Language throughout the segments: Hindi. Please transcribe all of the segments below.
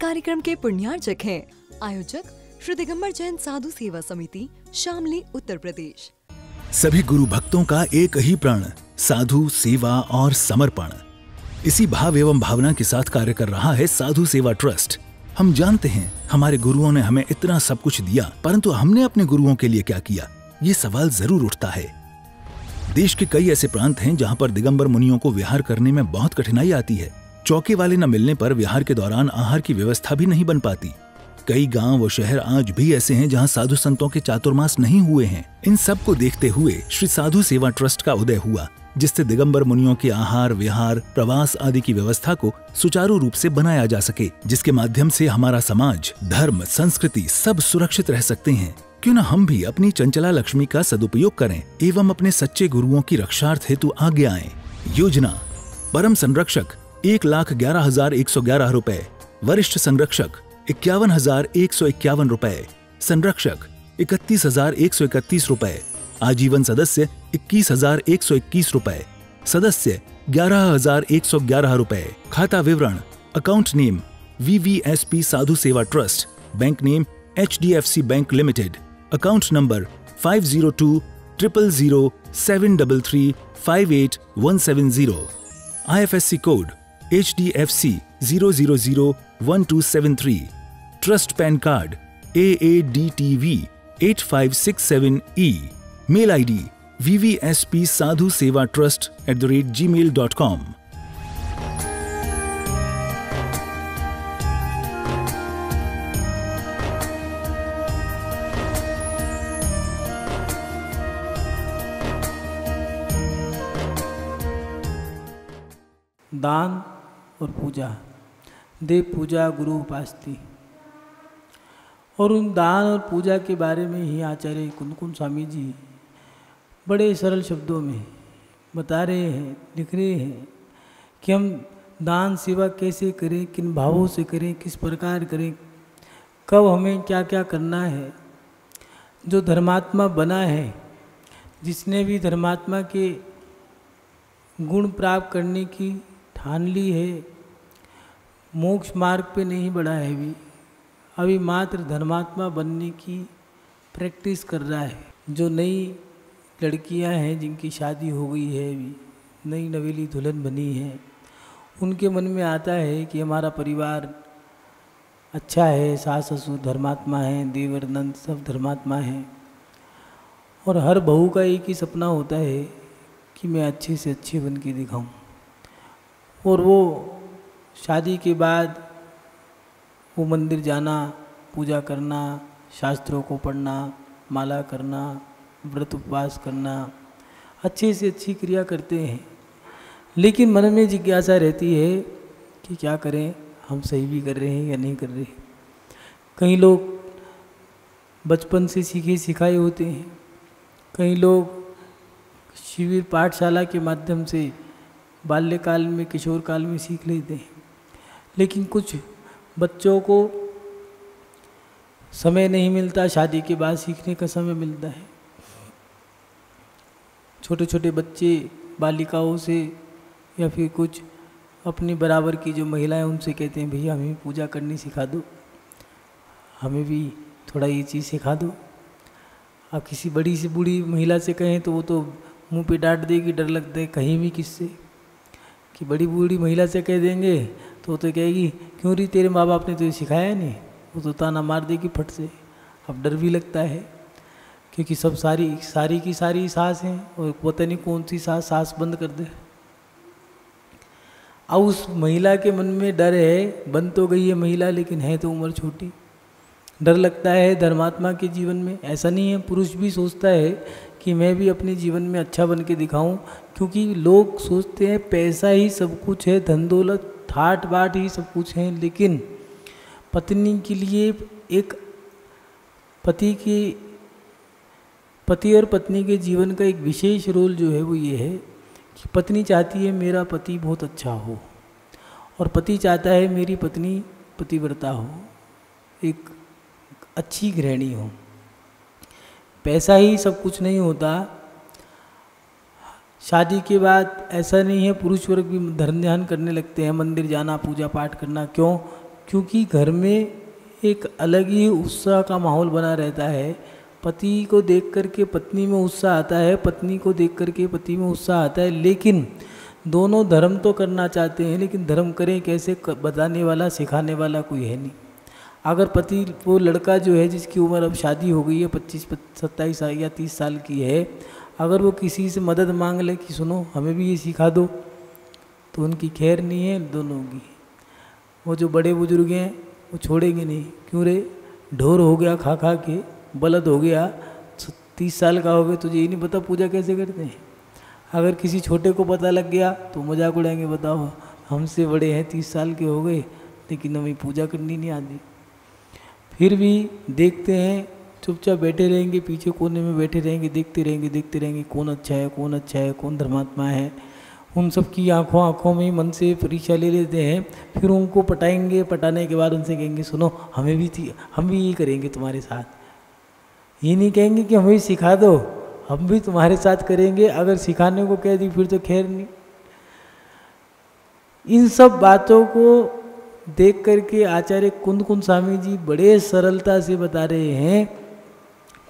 कार्यक्रम के पुण्यार्चक हैं आयोजक श्री दिगंबर जैन साधु सेवा समिति, शामली, उत्तर प्रदेश। सभी गुरु भक्तों का एक ही प्रण, साधु सेवा और समर्पण। इसी भाव एवं भावना के साथ कार्य कर रहा है साधु सेवा ट्रस्ट। हम जानते हैं हमारे गुरुओं ने हमें इतना सब कुछ दिया, परंतु हमने अपने गुरुओं के लिए क्या किया, ये सवाल जरूर उठता है। देश के कई ऐसे प्रांत हैं जहां पर दिगंबर मुनियों को विहार करने में बहुत कठिनाई आती है। चौके वाले न मिलने पर विहार के दौरान आहार की व्यवस्था भी नहीं बन पाती। कई गांव व शहर आज भी ऐसे हैं जहां साधु संतों के चातुर्मास नहीं हुए हैं। इन सब को देखते हुए श्री साधु सेवा ट्रस्ट का उदय हुआ, जिससे दिगंबर मुनियों के आहार, विहार, प्रवास आदि की व्यवस्था को सुचारू रूप से बनाया जा सके, जिसके माध्यम से हमारा समाज, धर्म, संस्कृति सब सुरक्षित रह सकते हैं। क्यों न हम भी अपनी चंचला लक्ष्मी का सदुपयोग करें एवं अपने सच्चे गुरुओं की रक्षार्थ हेतु आगे आएं। योजना: परम संरक्षक 1,11,111 रुपए, वरिष्ठ संरक्षक 51,151 रुपए, संरक्षक 31,131 रुपए, आजीवन सदस्य 21,121 रुपए, सदस्य 11,111 रुपए। खाता विवरण: account name VVSP Sadhu Seva trust, bank name HDFC bank limited, account number 50200073358170, IFSC code HDFC 0001273, trust PAN card AADTV 8567E, mail ID vvspsadhusevatrust@gmail.com। दान और पूजा, देव पूजा गुरु उपासती। और उन दान और पूजा के बारे में ही आचार्य कुंदकुंड स्वामी जी बड़े सरल शब्दों में बता रहे हैं, लिख रहे हैं कि हम दान सेवा कैसे करें, किन भावों से करें, किस प्रकार करें, कब हमें क्या क्या करना है। जो धर्मात्मा बना है, जिसने भी धर्मात्मा के गुण प्राप्त करने की ठान ली है, मोक्ष मार्ग पे नहीं बढ़ा है, अभी मात्र धर्मात्मा बनने की प्रैक्टिस कर रहा है। जो नई लड़कियां हैं जिनकी शादी हो गई है, अभी नई नवेली दुल्हन बनी है, उनके मन में आता है कि हमारा परिवार अच्छा है, सास ससुर धर्मात्मा हैं, देवर नंद सब धर्मात्मा हैं, और हर बहू का एक ही सपना होता है कि मैं अच्छे से अच्छे बन के दिखाऊँ। और वो शादी के बाद वो मंदिर जाना, पूजा करना, शास्त्रों को पढ़ना, माला करना, व्रत उपवास करना, अच्छे से अच्छी क्रिया करते हैं, लेकिन मन में जिज्ञासा रहती है कि क्या करें, हम सही भी कर रहे हैं या नहीं कर रहे। कई लोग बचपन से सीखे सिखाए होते हैं, कई लोग शिविर पाठशाला के माध्यम से बाल्यकाल में, किशोर काल में सीख लेते हैं, लेकिन कुछ बच्चों को समय नहीं मिलता, शादी के बाद सीखने का समय मिलता है। छोटे छोटे बच्चे बालिकाओं से या फिर कुछ अपनी बराबर की जो महिलाएं, उनसे कहते हैं भैया हमें पूजा करनी सिखा दो, हमें भी थोड़ा ये चीज़ सिखा दो। अब किसी बड़ी से बूढ़ी महिला से कहें तो वो तो मुंह पे डांट देगी, डर लगता है कहीं भी किससे, कि बड़ी बूढ़ी महिला से कह देंगे तो वो तो कहेगी क्यों री तेरे माँ बाप ने तुझे सिखाया नहीं, वो तो ताना मार देगी फट से। अब डर भी लगता है क्योंकि सब सारी की सारी सास हैं और पता नहीं कौन सी सास बंद कर दे। अब उस महिला के मन में डर है, बन तो गई है महिला लेकिन है तो उम्र छोटी, डर लगता है धर्मात्मा के जीवन में। ऐसा नहीं है, पुरुष भी सोचता है कि मैं भी अपने जीवन में अच्छा बन के दिखाऊं, क्योंकि लोग सोचते हैं पैसा ही सब कुछ है, धन दौलत ठाट बाट ही सब कुछ है, लेकिन पत्नी के लिए एक पति और पत्नी के जीवन का एक विशेष रोल जो है वो ये है कि पत्नी चाहती है मेरा पति बहुत अच्छा हो, और पति चाहता है मेरी पत्नी पतिव्रता हो, एक अच्छी गृहिणी हो। पैसा ही सब कुछ नहीं होता। शादी के बाद ऐसा नहीं है, पुरुष वर्ग भी धर्म ध्यान करने लगते हैं, मंदिर जाना, पूजा पाठ करना। क्यों? क्योंकि घर में एक अलग ही उत्साह का माहौल बना रहता है। पति को देख करके पत्नी में उत्साह आता है, पत्नी को देख करके पति में उत्साह आता है, लेकिन दोनों धर्म तो करना चाहते हैं, लेकिन धर्म करें कैसे बताने वाला सिखाने वाला कोई है नहीं। अगर पति वो लड़का जो है जिसकी उम्र अब शादी हो गई है 25-27 साल या 30 साल की है, अगर वो किसी से मदद मांग ले कि सुनो हमें भी ये सिखा दो, तो उनकी खैर नहीं है दोनों की। वो जो बड़े बुजुर्ग हैं वो छोड़ेंगे नहीं। क्यों रे, ढोर हो गया खा खा के, बलद हो गया, 30 साल का हो गया, तुझे ये नहीं पता पूजा कैसे करते हैं। अगर किसी छोटे को पता लग गया तो मजाक उड़ाएंगे, बताओ हमसे बड़े हैं 30 साल के हो गए लेकिन हमें पूजा करनी नहीं आती। फिर भी देखते हैं, चुपचाप बैठे रहेंगे, पीछे कोने में बैठे रहेंगे, देखते रहेंगे कौन अच्छा है, कौन अच्छा है, कौन धर्मात्मा है। उन सब की आँखों में मन से परीक्षा ले लेते हैं। फिर उनको पटाएंगे, पटाने के बाद उनसे कहेंगे सुनो हम भी ये करेंगे तुम्हारे साथ। ये नहीं कहेंगे कि हमें सिखा दो, हम भी तुम्हारे साथ करेंगे। अगर सिखाने को कह दी फिर तो खैर नहीं। इन सब बातों को देख करके आचार्य कुंद स्वामी जी बड़े सरलता से बता रहे हैं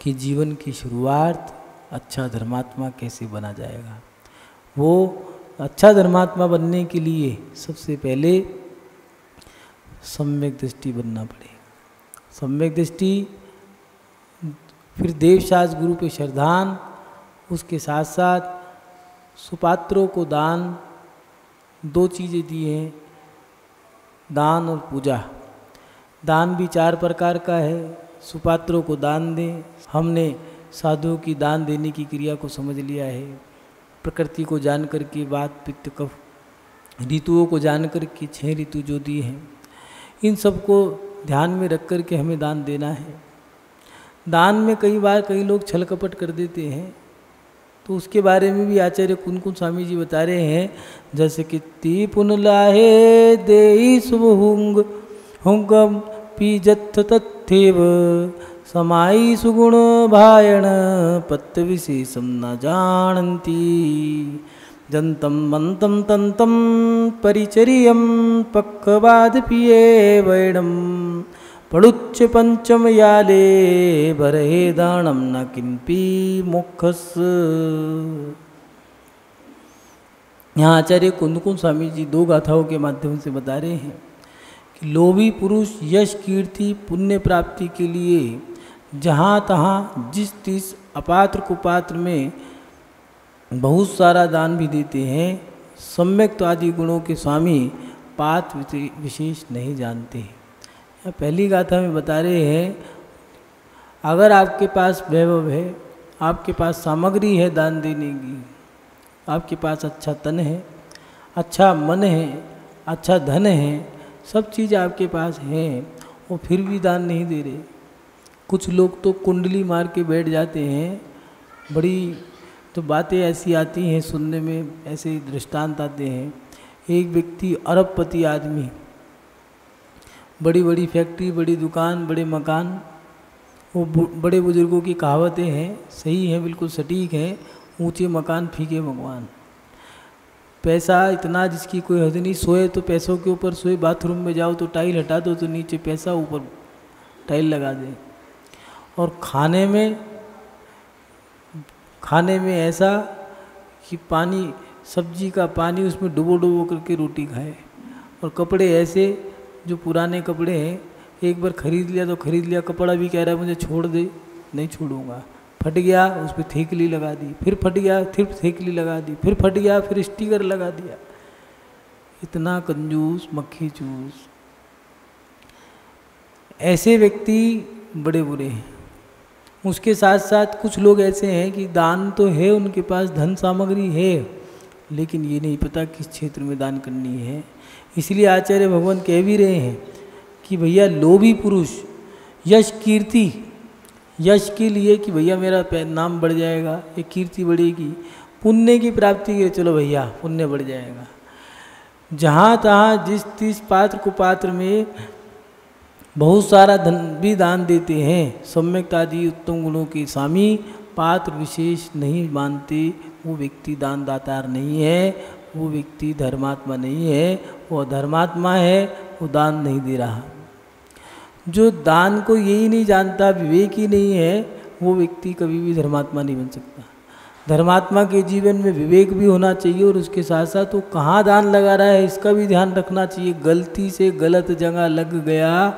कि जीवन की शुरुआत अच्छा धर्मात्मा कैसे बना जाएगा। वो अच्छा धर्मात्मा बनने के लिए सबसे पहले सम्यक दृष्टि बनना पड़ेगा। सम्यक दृष्टि, फिर देवशास्त्र गुरु पे श्रद्धान, उसके साथ साथ सुपात्रों को दान। 2 चीज़ें दी हैं, दान और पूजा। दान भी 4 प्रकार का है। सुपात्रों को दान दें। हमने साधुओं की दान देने की क्रिया को समझ लिया है। प्रकृति को जान करके, वात पित्त कफ ऋतुओं को जान करके 6 ऋतु जो दिए हैं, इन सबको ध्यान में रख कर के हमें दान देना है। दान में कई बार कई लोग छल कपट कर देते हैं, तो उसके बारे में भी आचार्य कुंद स्वामी जी बता रहे हैं। जैसे कि ती पुन लाहे देई शुभ हुंगम पीजत्थ तथेव समाई सुगुण भायण पत्त विशेषम न जानती जंतम मंतम तंतम परिचर्यम पक्खवाद पिए वैणम पड़ुच्च पंचम याले भरे दानम न किंपी मोक्षस। यहाँ आचार्य कुंद स्वामी जी 2 गाथाओं के माध्यम से बता रहे हैं कि लोभी पुरुष यश कीर्ति पुण्य प्राप्ति के लिए जहाँ तहाँ जिस तिस अपात्र कुपात्र में बहुत सारा दान भी देते हैं। सम्यक आदि गुणों के स्वामी पात्र विशेष नहीं जानते। पहली गाथा में बता रहे हैं, अगर आपके पास वैभव है, आपके पास सामग्री है दान देने की, आपके पास अच्छा तन है, अच्छा मन है, अच्छा धन है, सब चीज़ आपके पास है, और फिर भी दान नहीं दे रहे। कुछ लोग तो कुंडली मार के बैठ जाते हैं। बड़ी तो बातें ऐसी आती हैं सुनने में, ऐसे दृष्टांत आते हैं। एक व्यक्ति अरबपति आदमी, बड़ी बड़ी फैक्ट्री, बड़ी दुकान, बड़े मकान। वो बड़े बुजुर्गों की कहावतें हैं, सही हैं, बिल्कुल सटीक हैं। ऊंचे मकान फीके मकान, पैसा इतना जिसकी कोई हद नहीं। सोए तो पैसों के ऊपर सोए, बाथरूम में जाओ तो टाइल हटा दो तो नीचे पैसा, ऊपर टाइल लगा दे। और खाने में ऐसा कि पानी, सब्जी का पानी उसमें डुबो डुबो करके रोटी खाए। और कपड़े ऐसे जो पुराने कपड़े हैं, एक बार खरीद लिया तो खरीद लिया, कपड़ा भी कह रहा है मुझे छोड़ दे, नहीं छोड़ूंगा। फट गया, उस पर थेकली लगा दी, फिर फट गया, फिर थेकली लगा दी, फिर फट गया, फिर स्टिकर लगा दिया। इतना कंजूस, मक्खी चूस। ऐसे व्यक्ति बड़े बुरे हैं। उसके साथ साथ कुछ लोग ऐसे हैं कि दान तो है, उनके पास धन सामग्री है, लेकिन ये नहीं पता किस क्षेत्र में दान करनी है। इसलिए आचार्य भगवान कह भी रहे हैं कि भैया लोभी पुरुष यश कीर्ति, यश के लिए कि भैया मेरा नाम बढ़ जाएगा, ये कीर्ति बढ़ेगी। पुण्य की प्राप्ति के लिए चलो भैया पुण्य बढ़ जाएगा। जहाँ तहाँ जिस तिस पात्र कुपात्र में बहुत सारा धन भी दान देते हैं। सम्यक आदि उत्तम गुणों के स्वामी पात्र विशेष नहीं मानते, वो व्यक्ति दानदातार नहीं है, वो व्यक्ति धर्मात्मा नहीं है। वो धर्मात्मा है, वो दान नहीं दे रहा। जो दान को यही नहीं जानता, विवेक ही नहीं है, वो व्यक्ति कभी भी धर्मात्मा नहीं बन सकता। धर्मात्मा के जीवन में विवेक भी होना चाहिए और उसके साथ साथ वो कहाँ दान लगा रहा है इसका भी ध्यान रखना चाहिए। गलती से गलत जगह लग गया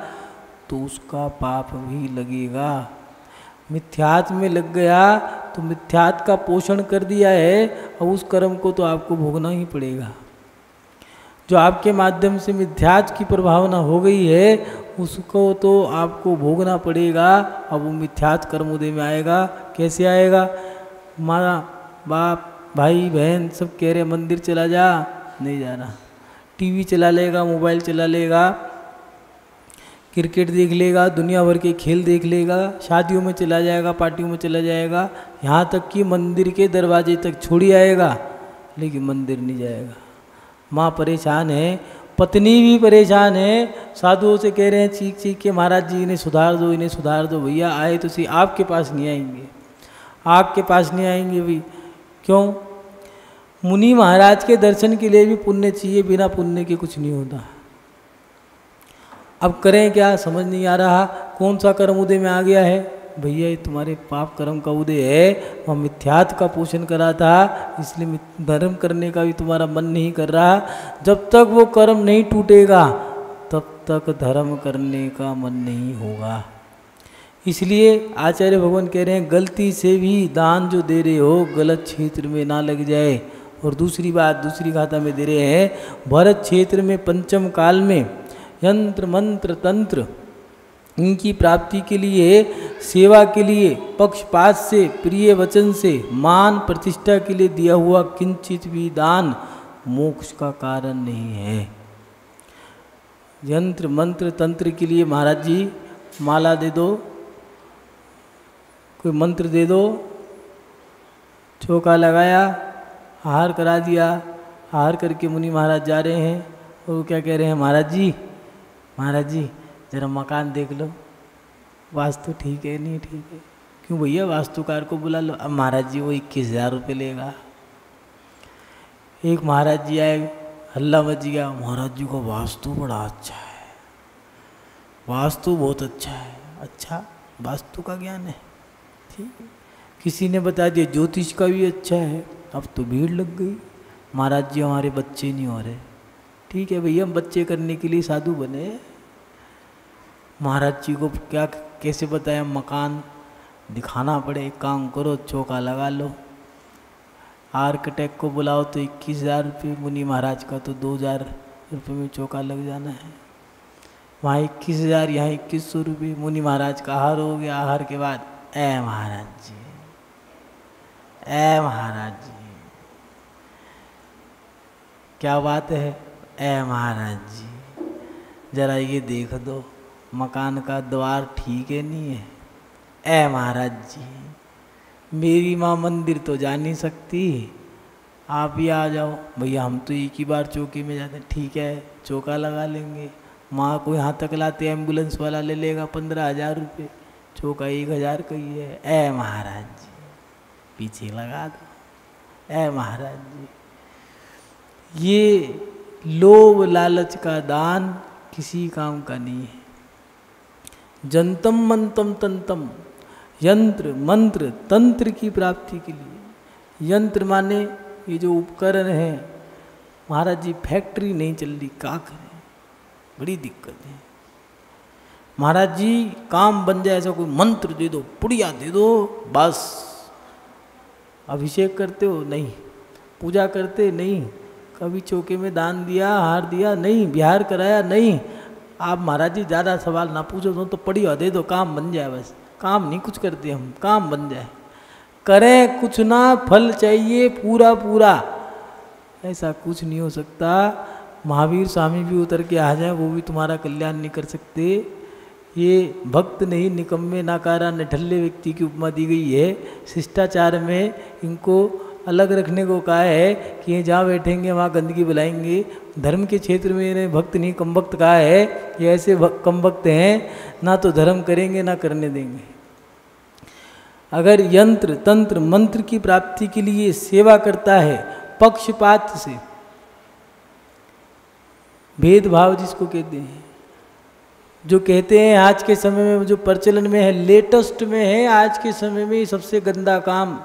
तो उसका पाप भी लगेगा। मिथ्यात्व में लग गया तो मिथ्यात्व का पोषण कर दिया है, और उस कर्म को तो आपको भोगना ही पड़ेगा। जो आपके माध्यम से मिथ्यात्व की प्रभावना हो गई है उसको तो आपको भोगना पड़ेगा। अब वो मिथ्यात्व कर्म उदय में आएगा। कैसे आएगा? माँ बाप भाई बहन सब कह रहे मंदिर चला जा, नहीं जाना। टीवी चला लेगा, मोबाइल चला लेगा, क्रिकेट देख लेगा, दुनिया भर के खेल देख लेगा, शादियों में चला जाएगा, पार्टियों में चला जाएगा, यहाँ तक कि मंदिर के दरवाजे तक छोड़ी आएगा, लेकिन मंदिर नहीं जाएगा। माँ परेशान है, पत्नी भी परेशान है, साधुओं से कह रहे हैं चीख चीख के महाराज जी इन्हें सुधार दो, इन्हें सुधार दो। भैया आए तो सही, आपके पास नहीं आएंगे, आपके पास नहीं आएंगे भी। क्यों? मुनि महाराज के दर्शन के लिए भी पुण्य चाहिए, बिना पुण्य के कुछ नहीं होता। अब करें क्या समझ नहीं आ रहा। कौन सा कर्म उदय में आ गया है? भैया ये तुम्हारे पाप कर्म का उदय है, वह मिथ्यात्व का पोषण करा था, इसलिए धर्म करने का भी तुम्हारा मन नहीं कर रहा। जब तक वो कर्म नहीं टूटेगा तब तक धर्म करने का मन नहीं होगा। इसलिए आचार्य भगवान कह रहे हैं गलती से भी दान जो दे रहे हो गलत क्षेत्र में ना लग जाए। और दूसरी बात, दूसरी गाथा में दे रहे हैं, भरत क्षेत्र में पंचम काल में यंत्र मंत्र तंत्र इनकी प्राप्ति के लिए, सेवा के लिए, पक्षपात से, प्रिय वचन से, मान प्रतिष्ठा के लिए दिया हुआ किंचित भी दान मोक्ष का कारण नहीं है। यंत्र मंत्र तंत्र के लिए महाराज जी माला दे दो, कोई मंत्र दे दो, चौका लगाया, आहार करा दिया, आहार करके मुनि महाराज जा रहे हैं और वो क्या कह रहे हैं, महाराज जी जरा मकान देख लो, वास्तु ठीक है नहीं ठीक है। क्यों भैया? वास्तुकार को बुला लो। अब महाराज जी वो 21,000 रुपये लेगा। एक महाराज जी आए, हल्ला मच गया, महाराज जी का वास्तु बड़ा अच्छा है, वास्तु बहुत अच्छा है। अच्छा, वास्तु का ज्ञान है, ठीक है। किसी ने बता दिया ज्योतिष का भी अच्छा है। अब तो भीड़ लग गई, महाराज जी हमारे बच्चे नहीं हो रहे। ठीक है भैया, हम बच्चे करने के लिए साधु बने। महाराज जी को क्या कैसे बताया, मकान दिखाना पड़े। एक काम करो, चौका लगा लो, आर्किटेक्ट को बुलाओ तो 21,000 रुपये, मुनि महाराज का तो 2,000 रुपये में चौका लग जाना है। वहाँ 21,000, यहाँ 2100 रुपये। मुनि महाराज का आहार हो गया। आहार के बाद ए महाराज जी, ए महाराज जी क्या बात है, ए महाराज जी जरा ये देख दो, मकान का द्वार ठीक है नहीं है। ए महाराज जी, मेरी माँ मंदिर तो जा नहीं सकती, आप ही आ जाओ। भैया हम तो एक ही बार चौकी में जाते। ठीक है, चौका लगा लेंगे। माँ को यहाँ तक लाते, एम्बुलेंस वाला ले लेगा 15,000 रुपये, चौका 1,000 का ही है। ए महाराज जी पीछे लगा दो। ए महाराज जी, ये लोभ लालच का दान किसी काम का नहीं है। जंतम मंतम तंतम, यंत्र मंत्र तंत्र की प्राप्ति के लिए। यंत्र माने ये जो उपकरण है, महाराज जी फैक्ट्री नहीं चल रही, क्या करें, बड़ी दिक्कत है। महाराज जी काम बन जाए, ऐसा कोई मंत्र दे दो, पुड़िया दे दो, बस। अभिषेक करते हो? नहीं। पूजा करते? नहीं। कभी चौके में दान दिया, हार दिया? नहीं। बिहार कराया? नहीं। आप महाराज जी ज़्यादा सवाल ना पूछो, तो पड़ी दे दो, काम बन जाए बस। काम नहीं कुछ करते हम, काम बन जाए। करें कुछ ना, फल चाहिए पूरा पूरा, ऐसा कुछ नहीं हो सकता। महावीर स्वामी भी उतर के आ जाए, वो भी तुम्हारा कल्याण नहीं कर सकते। ये भक्त नहीं, निकम्मे नाकारा निठल्ले व्यक्ति की उपमा दी गई है। शिष्टाचार में इनको अलग रखने को कहा है कि ये जहाँ बैठेंगे वहाँ गंदगी बुलाएंगे। धर्म के क्षेत्र में इन्हें भक्त नहीं कम भक्त कहा है। ये ऐसे कम भक्त हैं, ना तो धर्म करेंगे ना करने देंगे। अगर यंत्र तंत्र मंत्र की प्राप्ति के लिए सेवा करता है पक्षपात से, भेदभाव जिसको कहते हैं, जो कहते हैं आज के समय में जो प्रचलन में है, लेटेस्ट में है आज के समय में सबसे गंदा काम,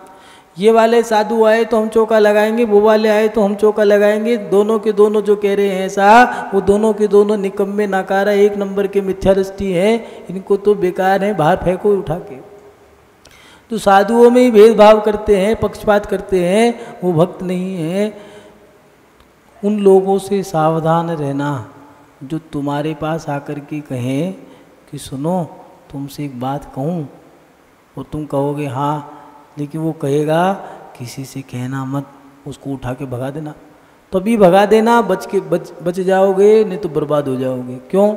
ये वाले साधु आए तो हम चौका लगाएंगे, वो वाले आए तो हम चौका लगाएंगे, दोनों के दोनों जो कह रहे हैं ऐसा, वो दोनों के दोनों निकम्मे नाकारा एक नंबर के मिथ्यादृष्टि हैं, इनको तो बेकार है, बाहर फेंको उठा के। तो साधुओं में ही भेदभाव करते हैं, पक्षपात करते हैं, वो भक्त नहीं है। उन लोगों से सावधान रहना जो तुम्हारे पास आकर के कहें कि सुनो तुमसे एक बात कहूँ, और तुम कहोगे हाँ, लेकिन वो कहेगा किसी से कहना मत, उसको उठा के भगा देना, तभी भगा देना, बच जाओगे, नहीं तो बर्बाद हो जाओगे। क्यों?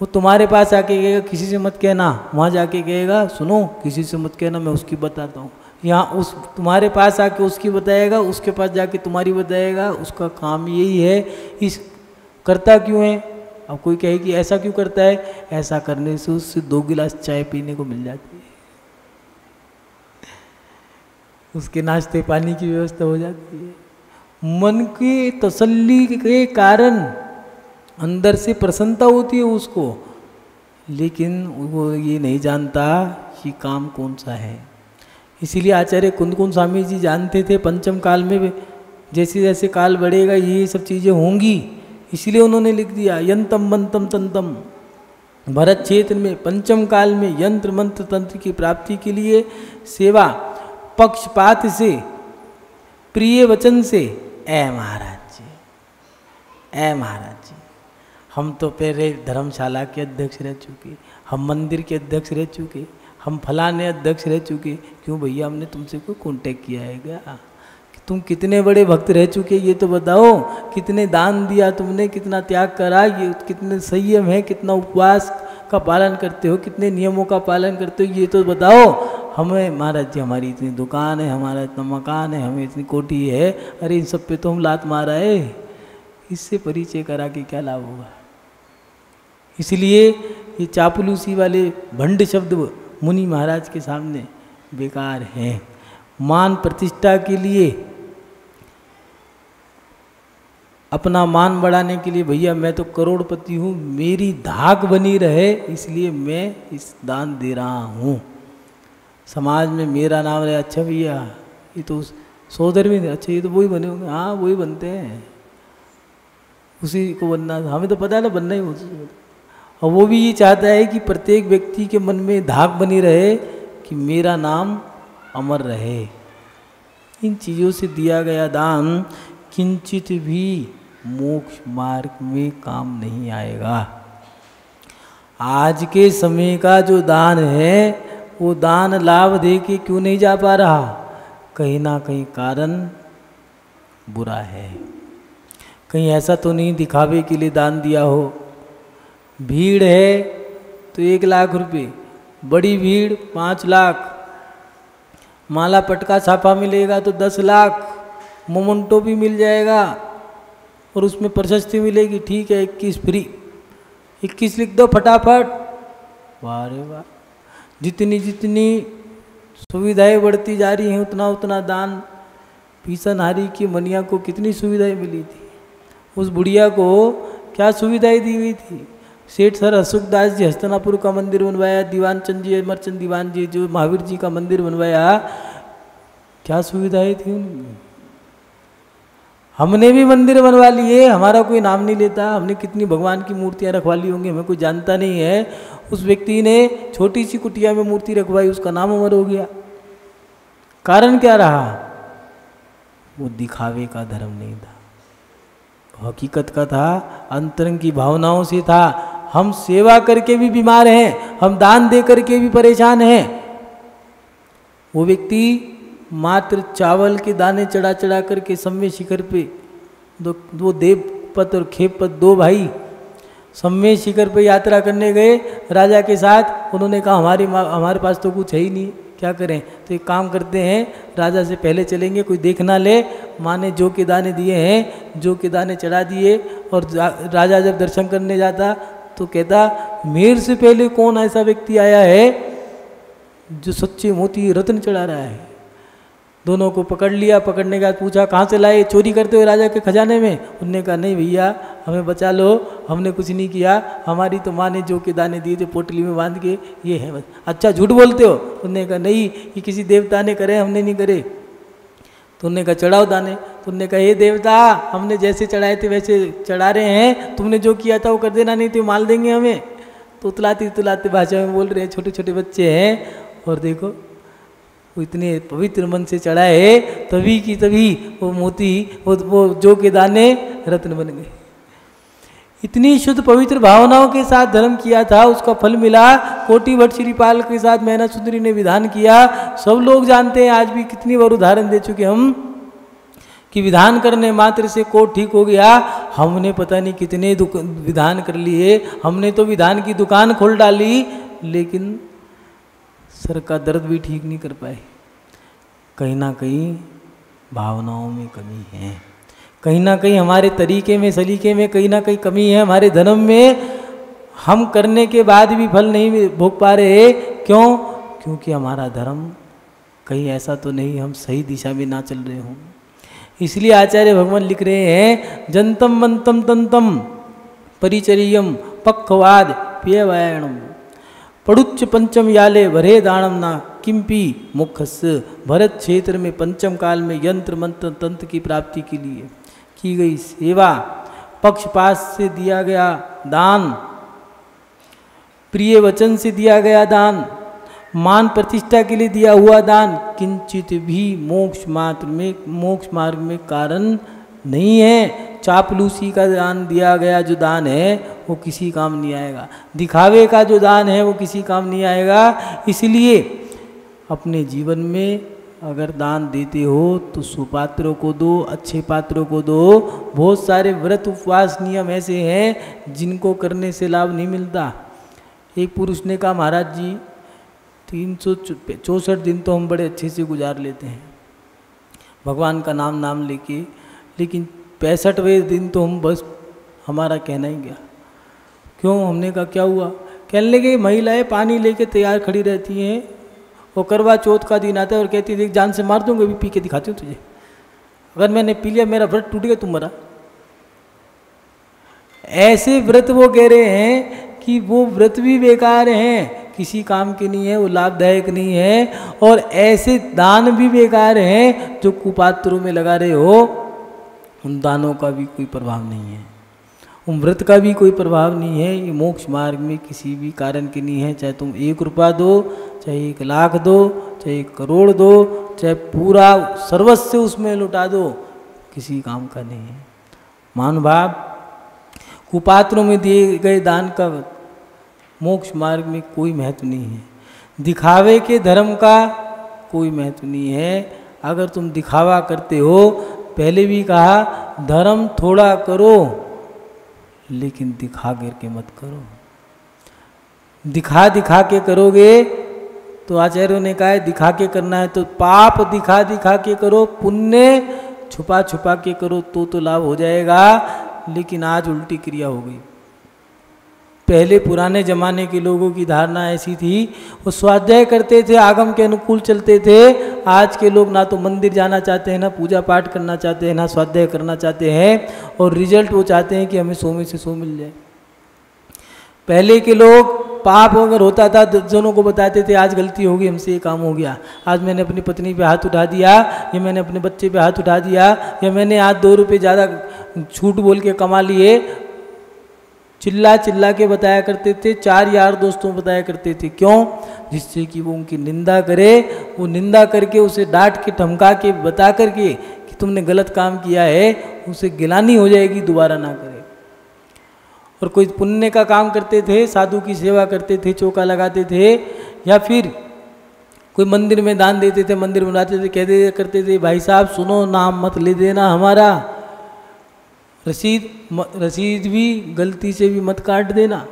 वो तुम्हारे पास आके कहेगा किसी से मत कहना, वहाँ जाके कहेगा सुनो किसी से मत कहना, मैं उसकी बताता हूँ। यहाँ उस तुम्हारे पास आके उसकी बताएगा, उसके पास जाके तुम्हारी बताएगा, उसका काम यही है। इस करता क्यों है? अब कोई कहे कि ऐसा क्यों करता है? ऐसा करने से उससे 2 गिलास चाय पीने को मिल जाती है, उसके नाश्ते पानी की व्यवस्था हो जाती है। मन की तसल्ली के कारण अंदर से प्रसन्नता होती है उसको, लेकिन वो ये नहीं जानता कि काम कौन सा है। इसीलिए आचार्य कुंदकुंद स्वामी जी जानते थे पंचम काल में जैसे जैसे काल बढ़ेगा ये सब चीज़ें होंगी, इसलिए उन्होंने लिख दिया यंतम मंतम तंतम। भरत क्षेत्र में पंचम काल में यंत्र मंत्र तंत्र की प्राप्ति के लिए सेवा पक्षपात से, प्रिय वचन से, ऐ महाराज जी, ऐ महाराज जी, हम तो पहले धर्मशाला के अध्यक्ष रह चुके, हम मंदिर के अध्यक्ष रह चुके, हम फलाने अध्यक्ष रह चुके, क्यों भैया हमने तुमसे कोई कांटेक्ट किया है क्या? कि तुम कितने बड़े भक्त रह चुके ये तो बताओ, कितने दान दिया तुमने, कितना त्याग करा, ये कितने संयम है, कितना उपवास का पालन करते हो, कितने नियमों का पालन करते हो, ये तो बताओ हमें। महाराज जी हमारी इतनी दुकान है, हमारा इतना मकान है, हमें इतनी कोठी है, अरे इन सब पे तो हम लात मारा है, इससे परिचय करा के क्या लाभ होगा? इसलिए ये चापलूसी वाले भंड शब्द मुनि महाराज के सामने बेकार हैं। मान प्रतिष्ठा के लिए, अपना मान बढ़ाने के लिए, भैया मैं तो करोड़पति हूँ, मेरी धाक बनी रहे इसलिए मैं इस दान दे रहा हूँ, समाज में मेरा नाम रहे। अच्छा भैया ये तो सोदर भी नहीं, अच्छा ये तो वही बने होंगे, हाँ वही बनते हैं, उसी को बनना, हमें तो पता है ना बनना ही होता। और वो भी ये चाहता है कि प्रत्येक व्यक्ति के मन में धाक बनी रहे कि मेरा नाम अमर रहे। इन चीज़ों से दिया गया दान किंचित भी मोक्ष मार्ग में काम नहीं आएगा। आज के समय का जो दान है वो दान लाभ दे के क्यों नहीं जा पा रहा? कहीं ना कहीं कारण बुरा है। कहीं ऐसा तो नहीं दिखावे के लिए दान दिया हो। भीड़ है तो 1 लाख रुपए, बड़ी भीड़ 5 लाख, माला पटका छापा मिलेगा तो 10 लाख, मोमेंटो भी मिल जाएगा और उसमें प्रशस्ति मिलेगी, ठीक है 21 फ्री, 21 लिख दो फटाफट। वाह रे वाह, जितनी जितनी सुविधाएं बढ़ती जा रही हैं उतना उतना दान। पीसनहारी की मनिया को कितनी सुविधाएं मिली थी, उस बुढ़िया को क्या सुविधाएं दी हुई थी। सेठ सर अशोकदास जी हस्तनापुर का मंदिर बनवाया, दीवान चंद जी अमरचंद दीवान जी जो महावीर जी का मंदिर बनवाया, क्या सुविधाएं थी उनकी। हमने भी मंदिर बनवा लिए, हमारा कोई नाम नहीं लेता, हमने कितनी भगवान की मूर्तियां रखवा ली होंगी, हमें कोई जानता नहीं है। उस व्यक्ति ने छोटी सी कुटिया में मूर्ति रखवाई, उसका नाम अमर हो गया। कारण क्या रहा? वो दिखावे का धर्म नहीं था, हकीकत का था, अंतरंग की भावनाओं से था। हम सेवा करके भी बीमार हैं, हम दान दे करके भी परेशान हैं। वो व्यक्ति मात्र चावल के दाने चढ़ा चढ़ा करके सम्य शिखर पे दो देवपत और खेपपत 2 भाई सम्य शिखर पे यात्रा करने गए राजा के साथ। उन्होंने कहा हमारे पास तो कुछ है ही नहीं, क्या करें? तो एक काम करते हैं, राजा से पहले चलेंगे, कोई देख ना ले। माँ ने जौ के दाने दिए हैं, जौ के दाने चढ़ा दिए, और राजा जब दर्शन करने जाता तो कहता मेरे से पहले कौन ऐसा व्यक्ति आया है जो सच्चे मोती रत्न चढ़ा रहा है। दोनों को पकड़ लिया। पकड़ने के बाद पूछा कहाँ से लाए, चोरी करते हुए राजा के खजाने में? उनने कहा नहीं भैया हमें बचा लो, हमने कुछ नहीं किया, हमारी तो माँ ने जौ के दाने दिए थे पोटली में बांध के, ये है बस। अच्छा झूठ बोलते हो? उनने कहा नहीं ये किसी देवता ने करे, हमने नहीं करे। तो उनने कहा चढ़ाओ दाने। तो उनने कहा ये देवता हमने जैसे चढ़ाए थे वैसे चढ़ा रहे हैं, तुमने जो किया था वो कर देना, नहीं तो माल देंगे हमें। तो उतलाती उतलाती भाषा में बोल रहे हैं, छोटे छोटे बच्चे हैं। और देखो वो इतने पवित्र मन से चढ़ाए, तभी की तभी वो मोती वो जौ के दाने रत्न बन गए। इतनी शुद्ध पवित्र भावनाओं के साथ धर्म किया था, उसका फल मिला। कोटि भट्ट श्रीपाल के साथ मैना सुंदरी ने विधान किया। सब लोग जानते हैं, आज भी कितनी बार उदाहरण दे चुके हम कि विधान करने मात्र से कोट ठीक हो गया। हमने पता नहीं कितने विधान कर लिए, हमने तो विधान की दुकान खोल डाली, लेकिन सर का दर्द भी ठीक नहीं कर पाए। कहीं ना कहीं भावनाओं में कमी है, कहीं ना कहीं हमारे तरीके में सलीके में कहीं ना कहीं कमी है, हमारे धर्म में हम करने के बाद भी फल नहीं भोग पा रहे। क्यों? क्योंकि हमारा धर्म कहीं ऐसा तो नहीं हम सही दिशा में ना चल रहे हों। इसलिए आचार्य भगवान लिख रहे हैं जंतम मंतम तंतम परिचर्यम पक्षवाद पेयवायणम पड़ुच्च पंचम याले भरे दानम ना किम्पी मुखस्य। भरत क्षेत्र में पंचम काल में यंत्र मंत्र तंत्र की प्राप्ति के लिए की गई सेवा, पक्षपात से दिया गया दान, प्रिय वचन से दिया गया दान, मान प्रतिष्ठा के लिए दिया हुआ दान किंचित भी मोक्ष मार्ग में कारण नहीं है। चापलूसी का दान दिया गया जो दान है वो किसी काम नहीं आएगा, दिखावे का जो दान है वो किसी काम नहीं आएगा। इसलिए अपने जीवन में अगर दान देते हो तो सुपात्रों को दो, अच्छे पात्रों को दो। बहुत सारे व्रत उपवास नियम ऐसे हैं जिनको करने से लाभ नहीं मिलता। एक पुरुष ने कहा महाराज जी 364 दिन तो हम बड़े अच्छे से गुजार लेते हैं भगवान का नाम लेके, लेकिन 65वें दिन तो हम बस हमारा कहना ही गया। क्यों? हमने कहा क्या हुआ? कहने लगे महिलाएं पानी लेके तैयार खड़ी रहती हैं, वो करवा चौथ का दिन आता है और कहती है जान से मार दूंगा, अभी पी के दिखाती हूँ तुझे, अगर मैंने पी लिया मेरा व्रत टूट गया तुम मरा। ऐसे व्रत वो कह रहे हैं कि वो व्रत भी बेकार हैं, किसी काम के नहीं है, वो लाभदायक नहीं है। और ऐसे दान भी बेकार हैं जो कुपात्रों में लगा रहे हो, उन दानों का भी कोई प्रभाव नहीं है, उन व्रत का भी कोई प्रभाव नहीं है। ये मोक्ष मार्ग में किसी भी कारण के नहीं है। चाहे तुम 1 रुपया दो, चाहे 1 लाख दो, चाहे 1 करोड़ दो, चाहे पूरा सर्वस्व उसमें लुटा दो, किसी काम का नहीं है। महानुभाव, कुपात्रों में दिए गए दान का मोक्ष मार्ग में कोई महत्व नहीं है। दिखावे के धर्म का कोई महत्व नहीं है। अगर तुम दिखावा करते हो, पहले भी कहा धर्म थोड़ा करो लेकिन दिखा करके मत करो। दिखा के करोगे तो आचार्यों ने कहा है दिखा के करना है तो पाप दिखा के करो, पुण्य छुपा के करो तो लाभ हो जाएगा। लेकिन आज उल्टी क्रिया हो गई। पहले पुराने जमाने के लोगों की धारणा ऐसी थी, वो स्वाध्याय करते थे, आगम के अनुकूल चलते थे। आज के लोग ना तो मंदिर जाना चाहते हैं, ना पूजा पाठ करना चाहते हैं, ना स्वाध्याय करना चाहते हैं, और रिजल्ट वो चाहते हैं कि हमें 100 में से 100 मिल जाए। पहले के लोग पाप अगर होता था 10 जनों को बताते थे आज गलती होगी हमसे, ये काम हो गया, आज मैंने अपनी पत्नी पे हाथ उठा दिया, या मैंने अपने बच्चे पे हाथ उठा दिया, या मैंने आज 2 रुपये ज़्यादा झूठ बोल के कमा लिए। चिल्ला के बताया करते थे, 4 यार दोस्तों बताया करते थे। क्यों? जिससे कि वो उनकी निंदा करे, वो निंदा करके उसे डांट के धमका के बता करके कि तुमने गलत काम किया है, उसे गिलानी हो जाएगी, दोबारा ना करे। और कोई पुण्य का काम करते थे, साधु की सेवा करते थे, चौका लगाते थे, या फिर कोई मंदिर में दान देते थे, मंदिर बनाते थे, कह दे करते थे भाई साहब सुनो, नाम मत ले देना हमारा, रसीद भी गलती से भी मत काट देना,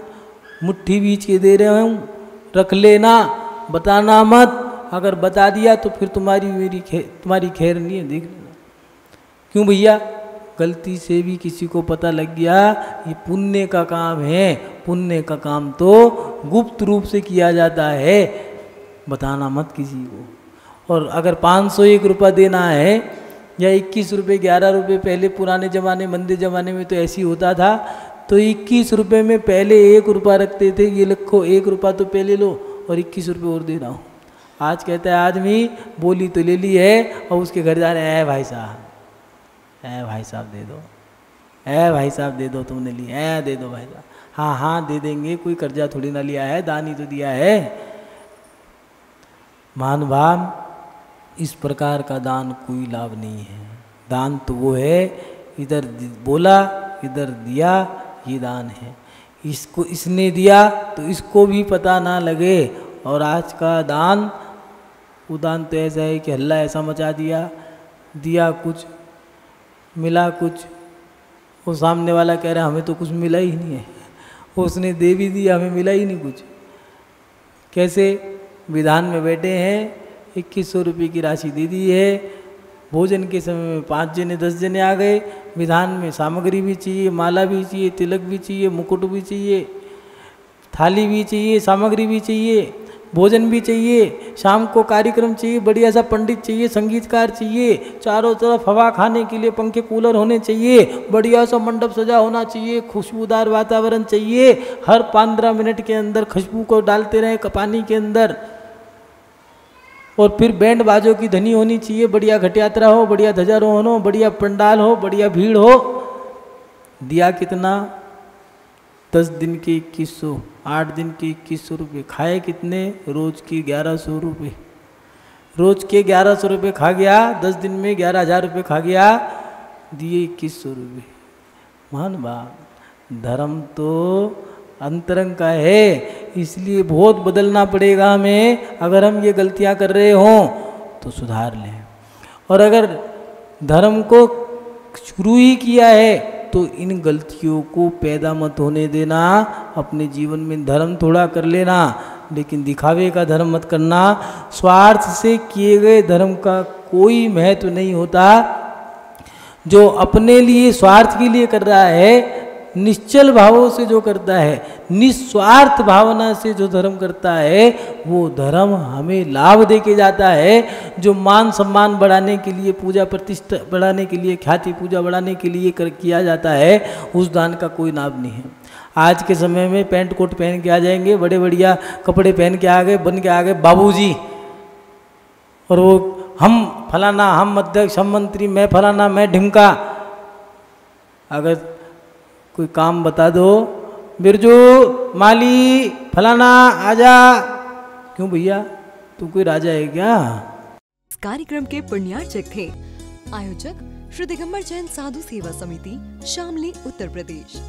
मुट्ठी बीच के दे रहे हूँ, रख लेना, बताना मत, अगर बता दिया तो फिर तुम्हारी खैर नहीं है, देख लेना। क्यों भैया? गलती से भी किसी को पता लग गया ये पुण्य का काम है, पुण्य का काम तो गुप्त रूप से किया जाता है, बताना मत किसी को। और अगर 501 रुपया देना है या 21 रुपये 11 रुपये, पहले पुराने ज़माने मंदिर ज़माने में तो ऐसी होता था, तो 21 रुपये में पहले 1 रुपया रखते थे, ये लिखो 1 रुपया तो पहले लो और 21 रुपये और दे रहा हूँ। आज कहता है आदमी बोली तो ले ली है और उसके घर जा रहे हैं, भाई साहब, भाई साहब दे दो, भाई साहब दे दो, तुमने लिया दे दो भाई साहब। हाँ हाँ दे देंगे, कोई कर्जा थोड़ी ना लिया है, दान ही तो दिया है। महानुभाव, इस प्रकार का दान कोई लाभ नहीं है। दान तो वो है, इधर बोला इधर दिया, ये दान है। इसको इसने दिया तो इसको भी पता ना लगे। और आज का दान, वो दान तो ऐसा है कि हल्ला ऐसा मचा दिया, दिया कुछ मिला कुछ, वो सामने वाला कह रहा है हमें तो कुछ मिला ही नहीं है, उसने दे भी दिया हमें मिला ही नहीं कुछ। कैसे विधान में बैठे हैं, 2100 रुपये की राशि दे दी है, भोजन के समय में 5 जने 10 जने आ गए, विधान में सामग्री भी चाहिए, माला भी चाहिए, तिलक भी चाहिए, मुकुट भी चाहिए, थाली भी चाहिए, सामग्री भी चाहिए, भोजन भी चाहिए, शाम को कार्यक्रम चाहिए, बढ़िया सा पंडित चाहिए, संगीतकार चाहिए, चारों तरफ हवा खाने के लिए पंखे कूलर होने चाहिए, बढ़िया सा मंडप सजा होना चाहिए, खुशबूदार वातावरण चाहिए, हर 15 मिनट के अंदर खुशबू को डालते रहे पानी के अंदर, और फिर बैंड बाजों की ध्वनि होनी चाहिए, बढ़िया घट यात्रा हो, बढ़िया ध्वजारोहण हो, बढ़िया पंडाल हो, बढ़िया भीड़ हो। दिया कितना? 10 दिन के 2100, 8 दिन के 2100 रुपये। खाए कितने? रोज के 1100 रुपये। रोज के 1100 रुपये खा गया, 10 दिन में 11,000 रुपये खा गया, दिए 2100 रुपये। मान बाप, धर्म तो अंतरंग का है, इसलिए बहुत बदलना पड़ेगा हमें। अगर हम ये गलतियां कर रहे हों तो सुधार लें, और अगर धर्म को शुरू ही किया है तो इन गलतियों को पैदा मत होने देना। अपने जीवन में धर्म थोड़ा कर लेना, लेकिन दिखावे का धर्म मत करना। स्वार्थ से किए गए धर्म का कोई महत्व नहीं होता। जो अपने लिए स्वार्थ के लिए कर रहा है, निश्चल भावों से जो करता है, निस्वार्थ भावना से जो धर्म करता है, वो धर्म हमें लाभ दे के जाता है। जो मान सम्मान बढ़ाने के लिए, पूजा प्रतिष्ठा बढ़ाने के लिए, ख्याति पूजा बढ़ाने के लिए किया जाता है, उस दान का कोई लाभ नहीं है। आज के समय में पैंट कोट पहन के आ जाएंगे, बड़े बढ़िया कपड़े पहन के आ गए, बन के आ गए बाबूजी, और वो हम फलाना, हम अध्यक्ष, हम मंत्री, मैं फलाना, मैं ढिमका। अगर कोई काम बता दो, बिरजू, माली, फलाना आजा, क्यों भैया तू कोई राजा है क्या? इस कार्यक्रम के पुण्यार्चक थे आयोजक श्री दिगंबर जैन साधु सेवा समिति, शामली, उत्तर प्रदेश।